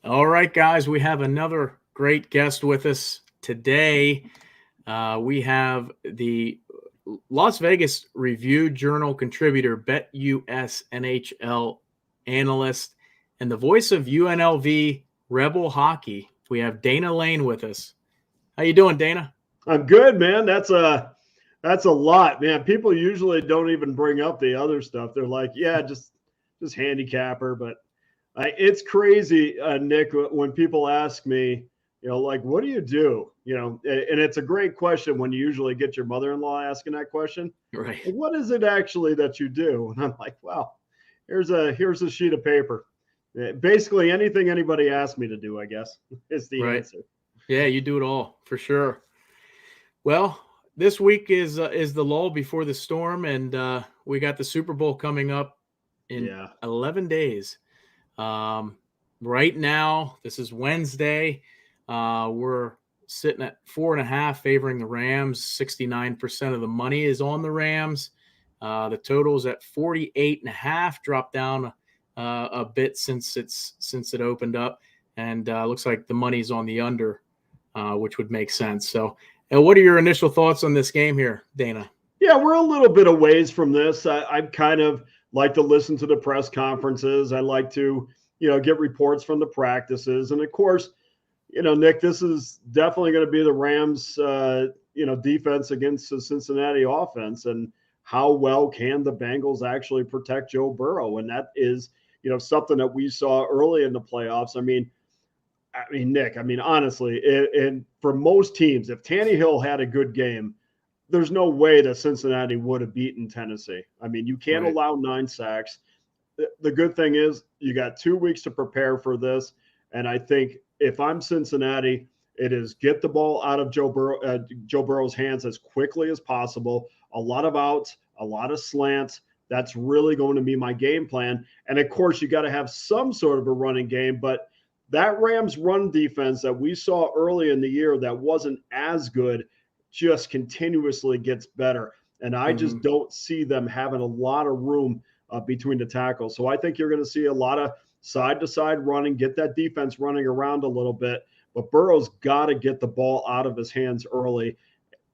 All right, guys, we have another great guest with us today. We have the Las Vegas Review Journal contributor, BetUS NHL analyst, and the voice of UNLV Rebel Hockey. We have Dana Lane with us. How you doing, Dana? I'm good, man. That's a lot, man. People usually don't even bring up the other stuff. They're like, yeah, just handicapper. But it's crazy, Nick, when people ask me, like, what do you do? And it's a great question when you usually get your mother-in-law asking that question. Right. Like, what is it actually that you do? And I'm like, well, here's a sheet of paper. Basically, anything anybody asks me to do, I guess, is the Right. answer. Yeah, you do it all for sure. Well, this week is the lull before the storm, and we got the Super Bowl coming up in Yeah. 11 days. Right now, this is Wednesday. We're sitting at 4.5, favoring the Rams. 69% of the money is on the Rams. The total is at 48.5, dropped down a bit since it opened up, and looks like the money's on the under, which would make sense. So, what are your initial thoughts on this game here, Dana? Yeah, we're a little bit of ways from this. I kind of like to listen to the press conferences. I like to, get reports from the practices. And of course, Nick, this is definitely going to be the Rams, defense against the Cincinnati offense. And how well can the Bengals actually protect Joe Burrow? And that is, something that we saw early in the playoffs. Nick, honestly, and for most teams, if Tannehill had a good game, there's no way that Cincinnati would have beaten Tennessee. You can't Right. allow 9 sacks. The good thing is you got 2 weeks to prepare for this. And I think if I'm Cincinnati, it is get the ball out of Joe Burrow's hands as quickly as possible. A lot of outs, a lot of slants. That's really going to be my game plan. And of course, you got to have some sort of a running game. But that Rams run defense that we saw early in the year that wasn't as good just continuously gets better. And I just don't see them having a lot of room between the tackles. So I think you're going to see a lot of side-to-side running, get that defense running around a little bit. But Burrow's got to get the ball out of his hands early.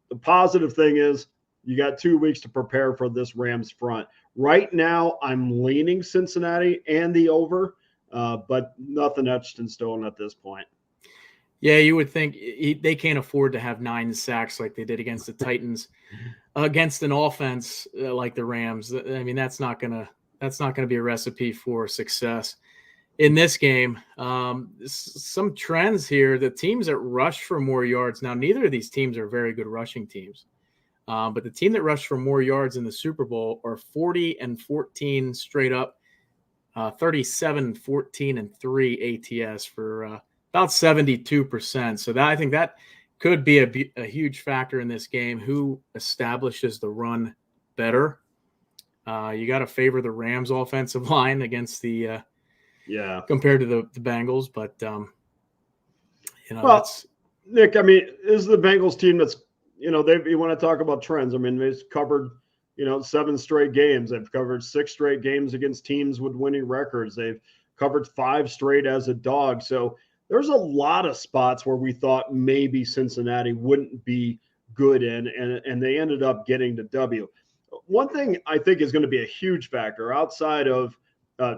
The positive thing is you got 2 weeks to prepare for this Rams front. Right now, I'm leaning Cincinnati and the over, but nothing etched in stone at this point. Yeah, you would think they can't afford to have 9 sacks like they did against the Titans, against an offense like the Rams. That's not gonna be a recipe for success in this game. Some trends here: the teams that rush for more yards. Now, neither of these teams are very good rushing teams, but the team that rushed for more yards in the Super Bowl are 40-14 straight up, 37-14-3 ATS for about 72%. So I think that could be a huge factor in this game. Who establishes the run better? You got to favor the Rams offensive line against the compared to the Bengals, but that's Nick. This is the Bengals team that's you want to talk about trends. They've covered 7 straight games. They've covered 6 straight games against teams with winning records. They've covered 5 straight as a dog. So there's a lot of spots where we thought maybe Cincinnati wouldn't be good in, and they ended up getting the W. One thing I think is going to be a huge factor outside of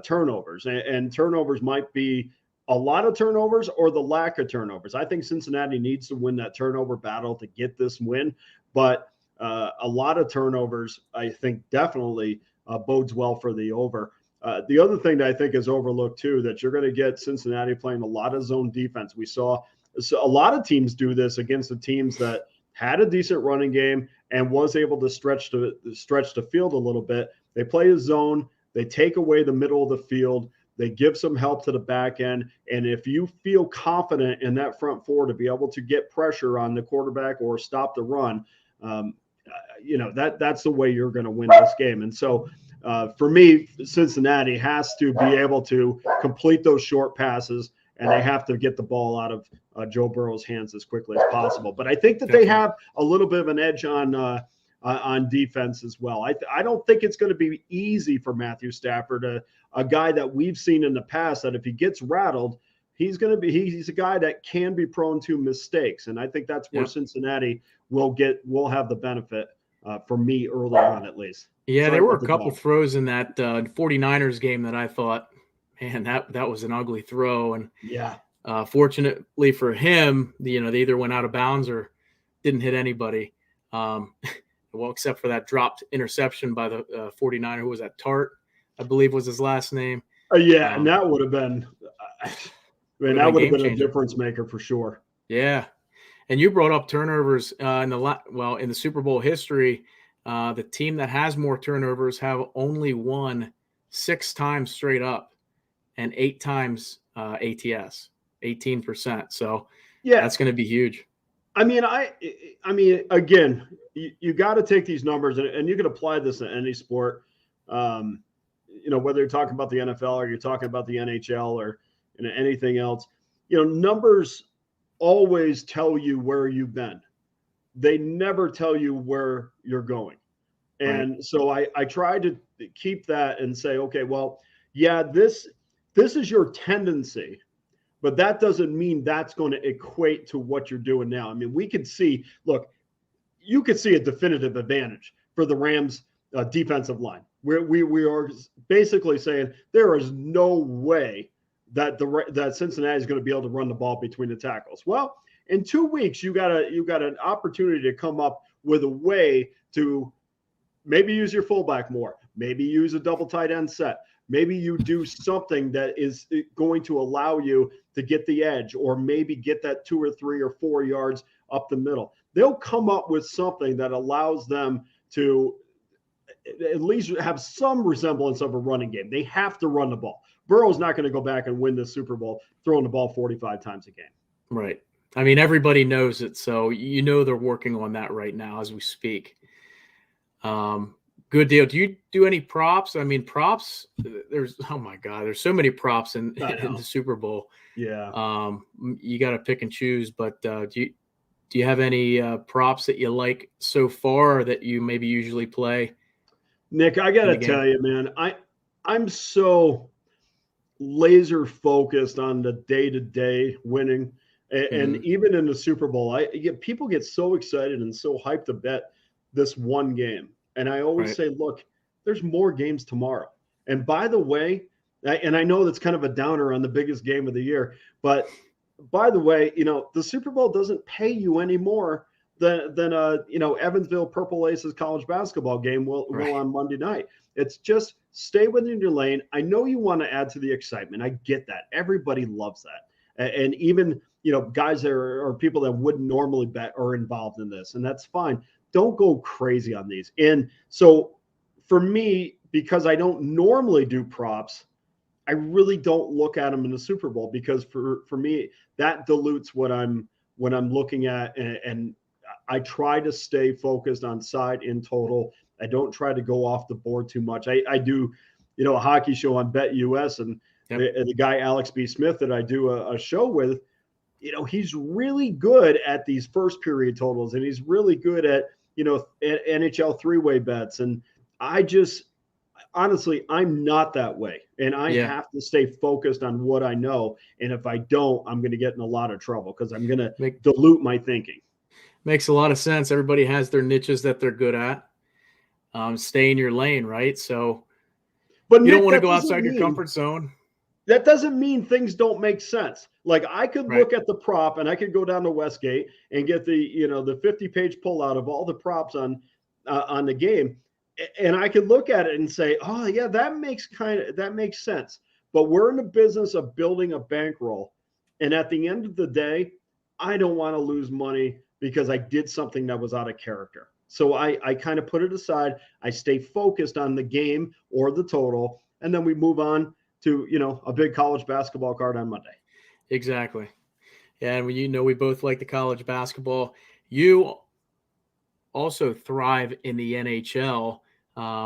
turnovers, and turnovers might be a lot of turnovers or the lack of turnovers. I think Cincinnati needs to win that turnover battle to get this win, but a lot of turnovers, I think, definitely bodes well for the over. The other thing that I think is overlooked too, that you're going to get Cincinnati playing a lot of zone defense. We saw a lot of teams do this against the teams that had a decent running game and was able to stretch the field a little bit. They play a zone. They take away the middle of the field. They give some help to the back end. And if you feel confident in that front four to be able to get pressure on the quarterback or stop the run, that's the way you're going to win this game. And so for me, Cincinnati has to be able to complete those short passes, and they have to get the ball out of Joe Burrow's hands as quickly as possible. But I think that they have a little bit of an edge on defense as well. I don't think it's going to be easy for Matthew Stafford, a guy that we've seen in the past that if he gets rattled, he's a guy that can be prone to mistakes. And I think that's where Cincinnati will have the benefit for me early on, at least. Yeah, there were a couple throws in that 49ers game that I thought, man, that was an ugly throw. And fortunately for him, they either went out of bounds or didn't hit anybody. Well, except for that dropped interception by the 49er. Who was that? Tart, I believe was his last name. And that would have been that would have been a difference maker for sure. Yeah. And you brought up turnovers in the Super Bowl history. The team that has more turnovers have only won 6 times straight up and 8 times ATS, 18%. So that's going to be huge. I mean, again, you got to take these numbers and you can apply this in any sport. Whether you're talking about the NFL or you're talking about the NHL or anything else, numbers always tell you where you've been. They never tell you where you're going. And so I try to keep that and say, okay, well, this is your tendency, but that doesn't mean that's going to equate to what you're doing now. I mean, you could see a definitive advantage for the Rams defensive line. We are basically saying there is no way that Cincinnati is going to be able to run the ball between the tackles. Well, in 2 weeks, you got an opportunity to come up with a way to maybe use your fullback more, maybe use a double tight end set. Maybe you do something that is going to allow you to get the edge, or maybe get that 2 or 3 or 4 yards up the middle. They'll come up with something that allows them to at least have some resemblance of a running game. They have to run the ball. Burrow's not going to go back and win the Super Bowl throwing the ball 45 times a game. Right. I mean, everybody knows it. So they're working on that right now as we speak. Good deal. Do you do any props? I mean, props, there's so many props in the Super Bowl. Yeah. You got to pick and choose, but do you have any props that you like so far or that you maybe usually play? Nick, I got to tell you, man, I'm so laser focused on the day-to-day winning. And even in the Super Bowl, people get so excited and so hyped to bet this one game. And I always say, look, there's more games tomorrow. And by the way, and I know that's kind of a downer on the biggest game of the year, but by the way, the Super Bowl doesn't pay you any more than Evansville Purple Aces college basketball game will on Monday night. It's just stay within your lane. I know you want to add to the excitement. I get that. Everybody loves that. And even, guys that are people that wouldn't normally bet are involved in this, and that's fine. Don't go crazy on these. And so for me, because I don't normally do props, I really don't look at them in the Super Bowl, because for me, that dilutes what I'm looking at. And I try to stay focused on side in total. I don't try to go off the board too much. I do, a hockey show on Bet US, and the guy, Alex B. Smith, that I do a show with, he's really good at these first period totals, and he's really good at NHL 3-way bets. And honestly, I'm not that way. And I have to stay focused on what I know. And if I don't, I'm going to get in a lot of trouble, because I'm going to dilute my thinking. Makes a lot of sense. Everybody has their niches that they're good at. Stay in your lane, right? So, but you don't want to go outside your comfort zone. That doesn't mean things don't make sense. Like, I could look at the prop, and I could go down to Westgate and get the 50-page pullout of all the props on the game, and I could look at it and say, oh yeah, that makes sense. But we're in the business of building a bankroll, and at the end of the day, I don't want to lose money because I did something that was out of character. So I kind of put it aside. I stay focused on the game or the total, and then we move on to, a big college basketball card on Monday. Exactly. Yeah. And we both like the college basketball. You also thrive in the NHL,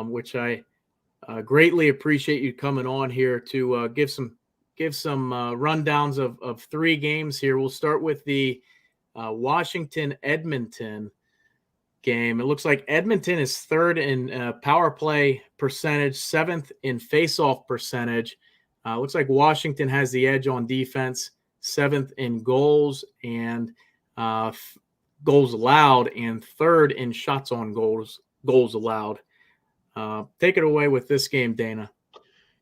which I greatly appreciate you coming on here to give some rundowns of 3 games here. We'll start with the Washington-Edmonton game. It looks like Edmonton is 3rd in power play percentage, 7th in faceoff percentage. Looks like Washington has the edge on defense. 7th in goals and goals allowed, and 3rd in shots on goals allowed. Take it away with this game, Dana.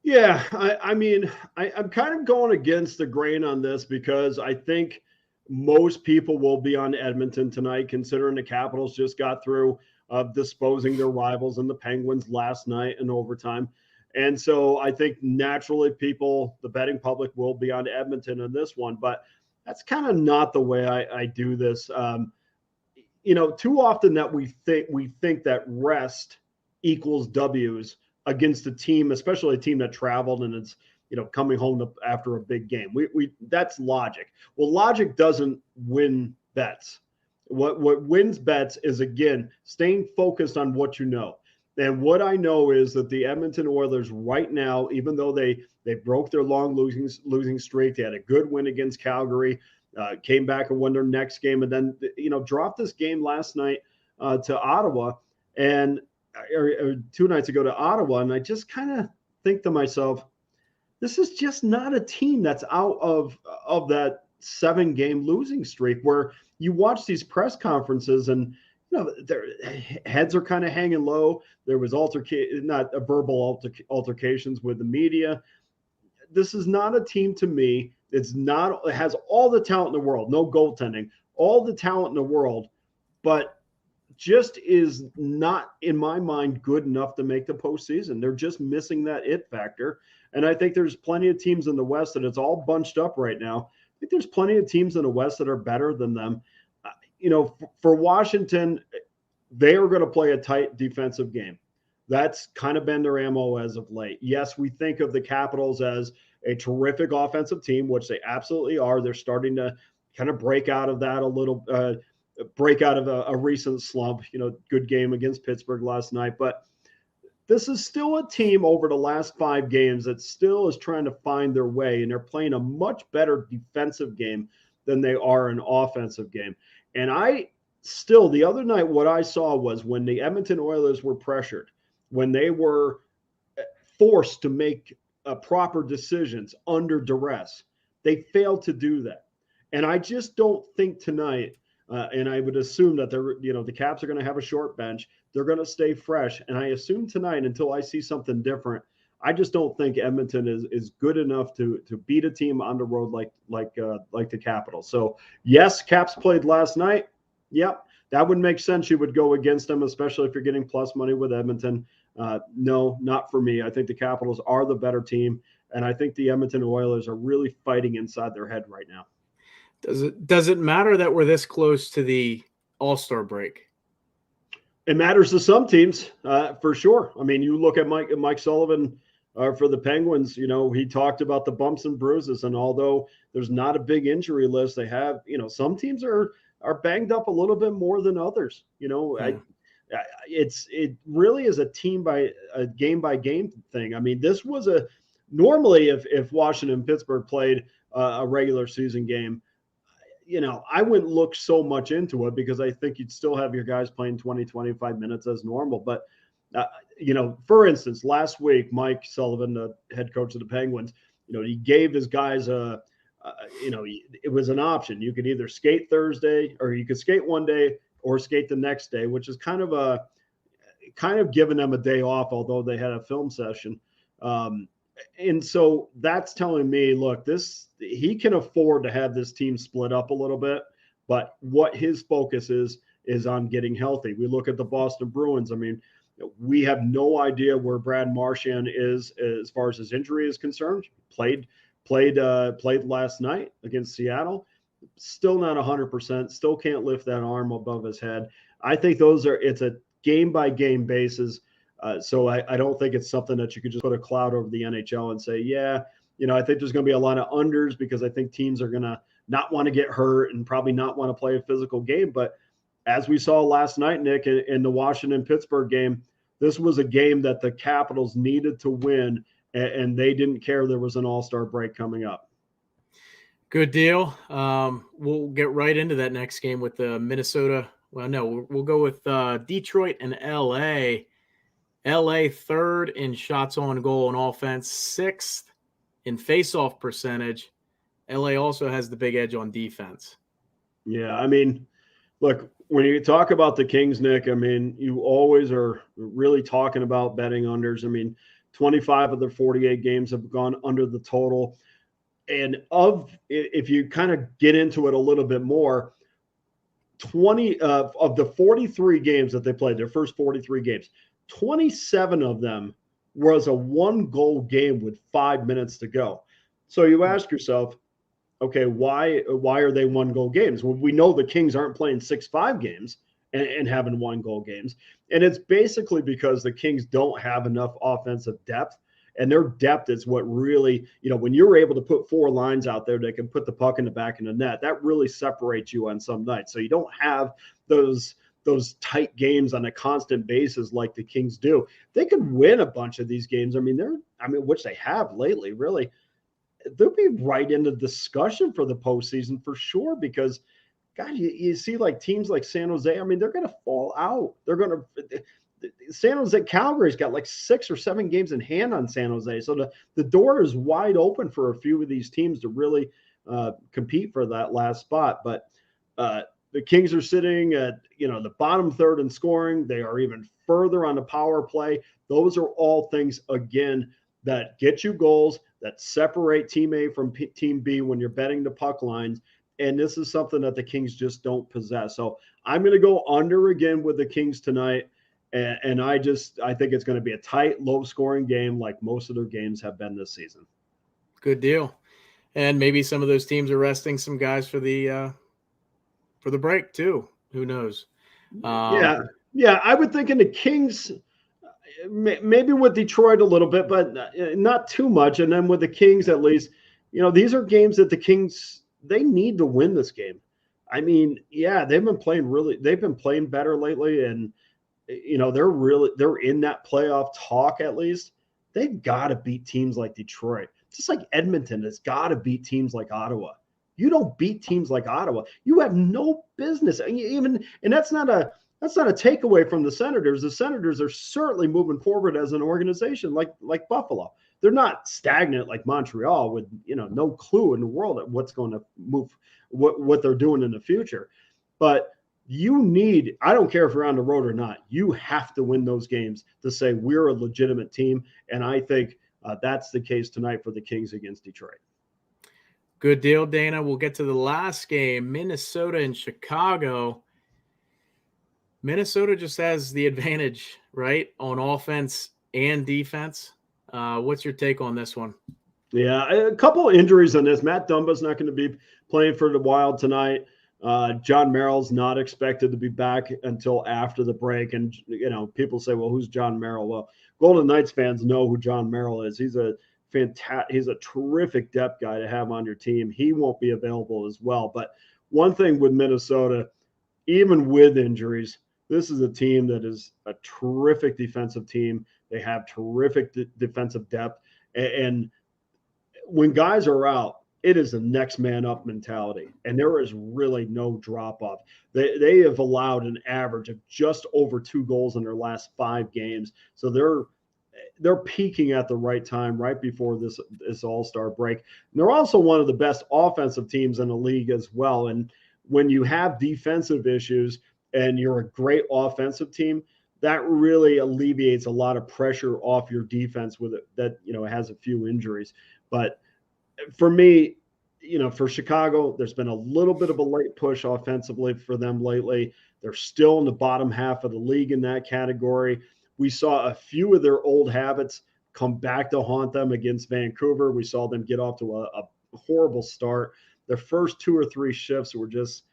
Yeah, I mean, I'm kind of going against the grain on this because I think most people will be on Edmonton tonight, considering the Capitals just got through disposing their rivals in the Penguins last night in overtime. And so I think naturally people, the betting public, will be on Edmonton in this one. But that's kind of not the way I do this. Too often that we think that rest equals W's against a team, especially a team that traveled and it's coming home after a big game. We that's logic. Well, logic doesn't win bets. What wins bets is, again, staying focused on what you know. And what I know is that the Edmonton Oilers right now, even though they broke their long losing streak, they had a good win against Calgary, came back and won their next game, and then dropped this game last night to Ottawa, and or 2 nights ago to Ottawa, and I just kind of think to myself, this is just not a team that's out of that 7-game losing streak, where you watch these press conferences and their heads are kind of hanging low. There was verbal altercations with the media. This is not a team, to me. It has all the talent in the world, no goaltending, all the talent in the world, but just is not, in my mind, good enough to make the postseason. They're just missing that it factor. And I think there's plenty of teams in the West, and it's all bunched up right now. I think there's plenty of teams in the West that are better than them. For Washington, they are going to play a tight defensive game. That's kind of been their MO as of late. Yes, we think of the Capitals as a terrific offensive team, which they absolutely are. They're starting to kind of break out of that a little, break out of a recent slump. Good game against Pittsburgh last night. But this is still a team over the last 5 games that still is trying to find their way, and they're playing a much better defensive game than they are an offensive game. And the other night, what I saw was when the Edmonton Oilers were pressured, when they were forced to make proper decisions under duress, they failed to do that. And I just don't think tonight, and I would assume that the Caps are going to have a short bench. They're going to stay fresh. And I assume tonight, until I see something different, I just don't think Edmonton is good enough to beat a team on the road like the Capitals. So yes, Caps played last night. Yep, that would make sense. You would go against them, especially if you're getting plus money with Edmonton. No, not for me. I think the Capitals are the better team, and I think the Edmonton Oilers are really fighting inside their head right now. Does it matter that we're this close to the All-Star break? It matters to some teams, for sure. I mean, you look at Mike Sullivan for the Penguins. He talked about the bumps and bruises, and although there's not a big injury list, they have. Some teams are banged up a little bit more than others. It really is a game by game thing. I mean, this was normally if Washington and Pittsburgh played a regular season game, I wouldn't look so much into it because I think you'd still have your guys playing 20, 25 minutes as normal. But, for instance, last week, Mike Sullivan, the head coach of the Penguins, he gave his guys it was an option. You could either skate Thursday, or you could skate one day or skate the next day, which is kind of giving them a day off, although they had a film session. And so that's telling me, look, he can afford to have this team split up a little bit, but what his focus is on getting healthy. We look at the Boston Bruins. I mean, we have no idea where Brad Marchand is as far as his injury is concerned. Played last night against Seattle. Still not 100%. Still can't lift that arm above his head. I think it's a game by game basis. So I don't think it's something that you could just put a cloud over the NHL and say, yeah, I think there's going to be a lot of unders because I think teams are going to not want to get hurt and probably not want to play a physical game. But as we saw last night, Nick, in the Washington-Pittsburgh game, this was a game that the Capitals needed to win, and they didn't care there was an all-star break coming up. Good deal. We'll get right into that next game with Minnesota. Well, no, we'll go with Detroit and LA. LA 3rd in shots on goal and offense, 6th in faceoff percentage. LA also has the big edge on defense. Yeah, I mean, look, when you talk about the Kings, Nick, I mean, you always are really talking about betting unders. I mean, 25 of their 48 games have gone under the total. And if you kind of get into it a little bit more, 20 of the 43 games that they played, their first 43 games, 27 of them was a 1-goal game with 5 minutes to go. So you ask yourself, okay, why are they 1-goal games? Well, we know the Kings aren't playing 6-5 games and having 1-goal games. And it's basically because the Kings don't have enough offensive depth. And their depth is what really, when you're able to put 4 lines out there that can put the puck in the back of the net, that really separates you on some nights. So you don't have those tight games on a constant basis like the Kings do. They could win a bunch of these games. Which they have lately, really. They'll be right in the discussion for the postseason for sure, because God, you see like teams like San Jose, I mean, they're going to fall out. San Jose, Calgary's got like 6 or 7 games in hand on San Jose. So the door is wide open for a few of these teams to really compete for that last spot. But the Kings are sitting at, the bottom third in scoring. They are even further on the power play. Those are all things, again, that get you goals, that separate team A from team B when you're betting the puck lines. And this is something that the Kings just don't possess. So I'm going to go under again with the Kings tonight. And I think it's going to be a tight, low-scoring game like most of their games have been this season. Good deal. And maybe some of those teams are resting some guys for the break too. Who knows? Yeah. I would think in the Kings, maybe with Detroit a little bit, but not too much. And then with the Kings, at least, these are games that the Kings, they need to win this game. I mean, yeah, they've been playing better lately, and they're in that playoff talk. At least they've got to beat teams like Detroit, just like Edmonton has got to beat teams like Ottawa. You don't beat teams like Ottawa, you have no business. And that's not a takeaway from the Senators. The Senators are certainly moving forward as an organization, like Buffalo. They're not stagnant like Montreal with no clue in the world at what's going to move, what they're doing in the future. But I don't care if you're on the road or not, you have to win those games to say we're a legitimate team. And I think that's the case tonight for the Kings against Detroit. Good deal, Dana. We'll get to the last game, Minnesota and Chicago. Minnesota just has the advantage, right, on offense and defense. What's your take on this one? Yeah, a couple of injuries on this. Matt Dumba's not going to be playing for the Wild tonight. John Merrill's not expected to be back until after the break. And, people say, well, who's John Merrill? Well, Golden Knights fans know who John Merrill is. He's a terrific depth guy to have on your team. He won't be available as well. But one thing with Minnesota, even with injuries, this is a team that is a terrific defensive team. They have terrific defensive depth. And when guys are out, it is a next man up mentality, and there is really no drop off. They have allowed an average of just over 2 goals in their last 5 games. So they're peaking at the right time, right before this All-Star break. And they're also one of the best offensive teams in the league as well. And when you have defensive issues and you're a great offensive team, that really alleviates a lot of pressure off your defense with it that has a few injuries. But for me, for Chicago, there's been a little bit of a late push offensively for them lately. They're still in the bottom half of the league in that category. We saw a few of their old habits come back to haunt them against Vancouver. We saw them get off to a horrible start. Their first 2 or 3 shifts were just,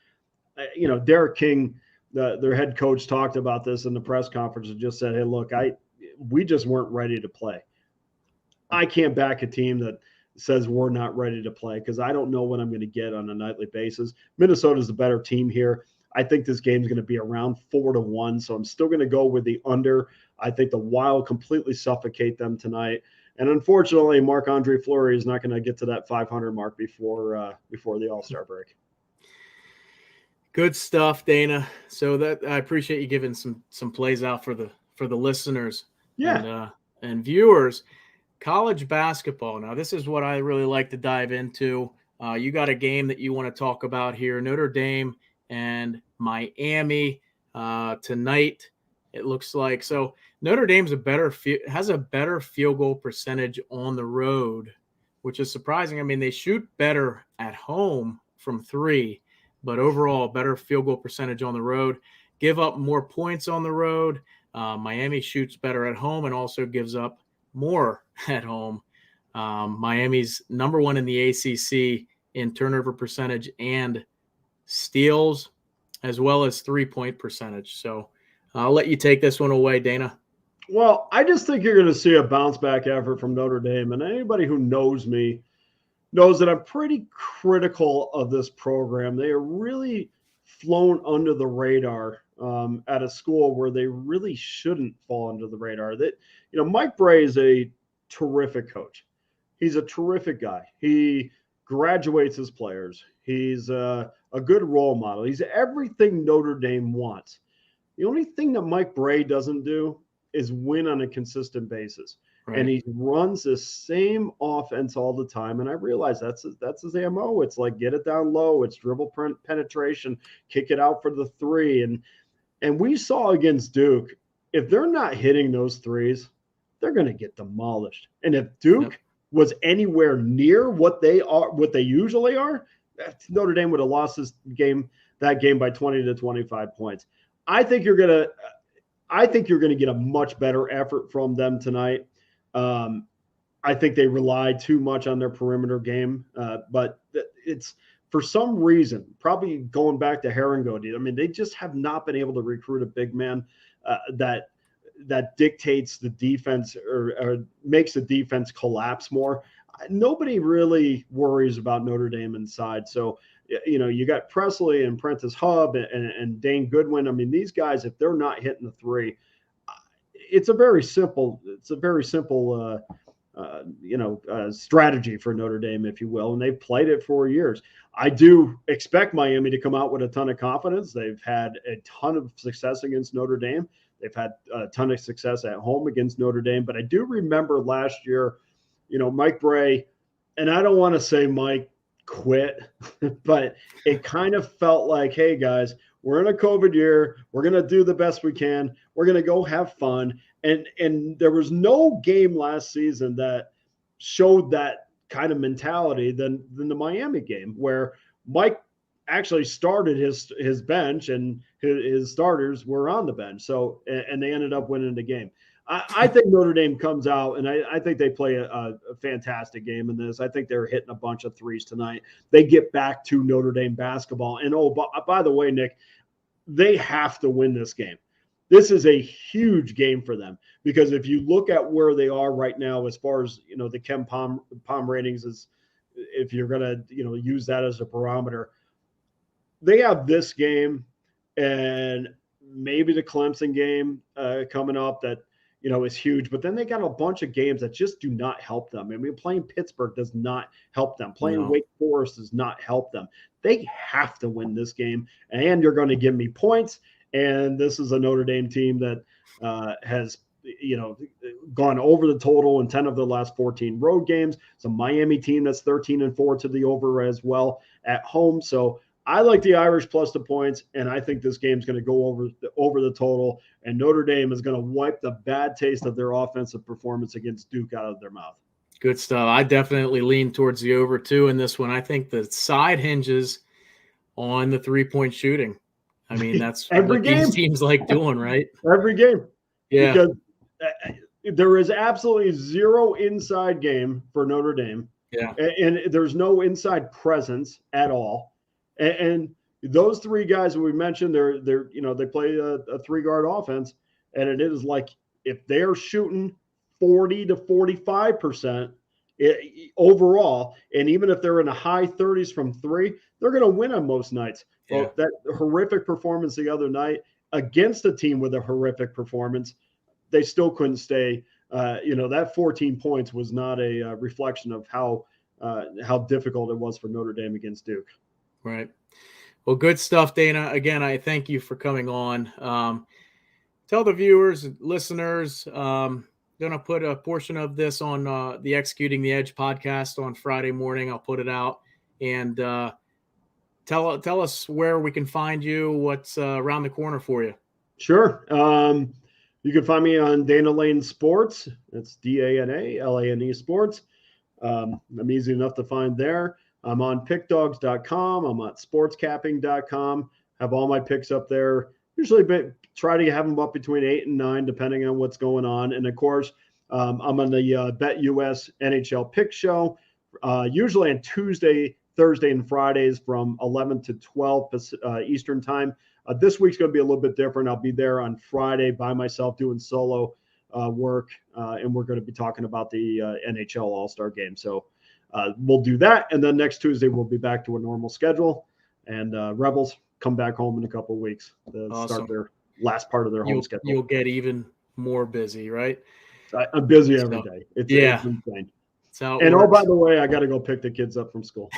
Derek King, their head coach, talked about this in the press conference and just said, hey, look, we just weren't ready to play. I can't back a team that says we're not ready to play because I don't know what I'm going to get on a nightly basis. Minnesota's the better team here. I think this game's going to be around 4-1, so I'm still going to go with the under. I think the Wild completely suffocate them tonight. And unfortunately, Marc-Andre Fleury is not going to get to that 500 mark before the All-Star break. Good stuff, Dana. So that I appreciate you giving some plays out for the listeners and viewers. College basketball. Now, this is what I really like to dive into. You got a game that you want to talk about here, Notre Dame and Miami tonight. It looks like so. Notre Dame's has a better field goal percentage on the road, which is surprising. I mean, they shoot better at home from 3, but overall better field goal percentage on the road. Give up more points on the road. Miami shoots better at home and also gives up more at home. Miami's number 1 in the ACC in turnover percentage and steals, as well as 3-point percentage. So I'll let you take this one away, Dana. Well, I just think you're going to see a bounce back effort from Notre Dame. And anybody who knows me knows that I'm pretty critical of this program. They are really flown under the radar at a school where they really shouldn't fall under the radar. That, Mike Brey is a terrific coach. He's a terrific guy. He graduates his players. He's a good role model. He's everything Notre Dame wants. The only thing that Mike Brey doesn't do is win on a consistent basis. Right. And he runs the same offense all the time. And I realize that's his MO. It's like get it down low. It's dribble penetration, kick it out for the 3. And we saw against Duke, if they're not hitting those threes, they're going to get demolished. And if Duke was anywhere near what they usually are, Notre Dame would have lost that game by 20 to 25 points. I think you're going to get a much better effort from them tonight. I think they rely too much on their perimeter game, but it's for some reason, probably going back to Herringode. I mean, they just have not been able to recruit a big man that dictates the defense or makes the defense collapse more. Nobody really worries about Notre Dame inside. So, you got Presley and Prentice Hubb and Dane Goodwin. I mean, these guys, if they're not hitting the 3, it's a very simple strategy for Notre Dame, if you will. And they've played it for years. I do expect Miami to come out with a ton of confidence. They've had a ton of success against Notre Dame. They've had a ton of success at home against Notre Dame. But I do remember last year, Mike Brey, and I don't want to say Mike quit, but it kind of felt like, hey, guys, we're in a COVID year. We're going to do the best we can. We're going to go have fun. And there was no game last season that showed that kind of mentality than the Miami game, where Mike actually started his bench and his starters were on the bench. So, and they ended up winning the game. I think Notre Dame comes out, and I think they play a fantastic game in this. I think they're hitting a bunch of threes tonight. They get back to Notre Dame basketball. And, by the way, Nick, they have to win this game. This is a huge game for them because if you look at where they are right now, as far as, the Ken Palm ratings is, if you're going to, use that as a barometer, they have this game and maybe the Clemson game coming up that, is huge. But then they got a bunch of games that just do not help them. I mean, playing Pittsburgh does not help them. Playing Wake Forest does not help them. They have to win this game, and you're going to give me points. And this is a Notre Dame team that has, gone over the total in 10 of the last 14 road games. It's a Miami team that's 13-4 to the over as well at home. So I like the Irish plus the points, and I think this game's going to go over the total, and Notre Dame is going to wipe the bad taste of their offensive performance against Duke out of their mouth. Good stuff. I definitely lean towards the over too in this one. I think the side hinges on the 3-point shooting. I mean, that's what these teams like doing, right? Every game. Yeah. Because there is absolutely zero inside game for Notre Dame. Yeah. And there's no inside presence at all. And those 3 guys that we mentioned, they play a 3-guard offense, and it is like if they're shooting 40 to 45% overall, and even if they're in the high 30s from 3, they're going to win on most nights. Yeah. Well, that horrific performance the other night against a team with a horrific performance, they still couldn't stay. That 14 points was not a reflection of how difficult it was for Notre Dame against Duke. Right. Well, good stuff, Dana. Again, I thank you for coming on. Tell the viewers, listeners, going to put a portion of this on the Executing the Edge podcast on Friday morning. I'll put it out and tell us where we can find you, what's around the corner for you. Sure. You can find me on Dana Lane Sports. That's DANALANE Sports. I'm easy enough to find there. I'm on pickdogs.com. I'm on sportscapping.com. Have all my picks up there. Usually try to have them up between 8 and 9, depending on what's going on. And of course, I'm on the BetUS NHL Pick Show, usually on Tuesday, Thursday, and Fridays from 11 to 12 Eastern time. This week's going to be a little bit different. I'll be there on Friday by myself doing solo work, and we're going to be talking about the NHL All-Star Game. So we'll do that, and then next Tuesday we'll be back to a normal schedule, and Rebels come back home in a couple of weeks to start their last part of their home schedule. You'll get even more busy, right? I'm busy every day. It's insane. And oh, by the way, I got to go pick the kids up from school.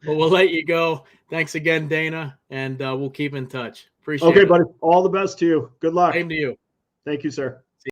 Well, we'll let you go. Thanks again, Dana, and we'll keep in touch. Appreciate it. Okay, buddy. All the best to you. Good luck. Same to you. Thank you, sir.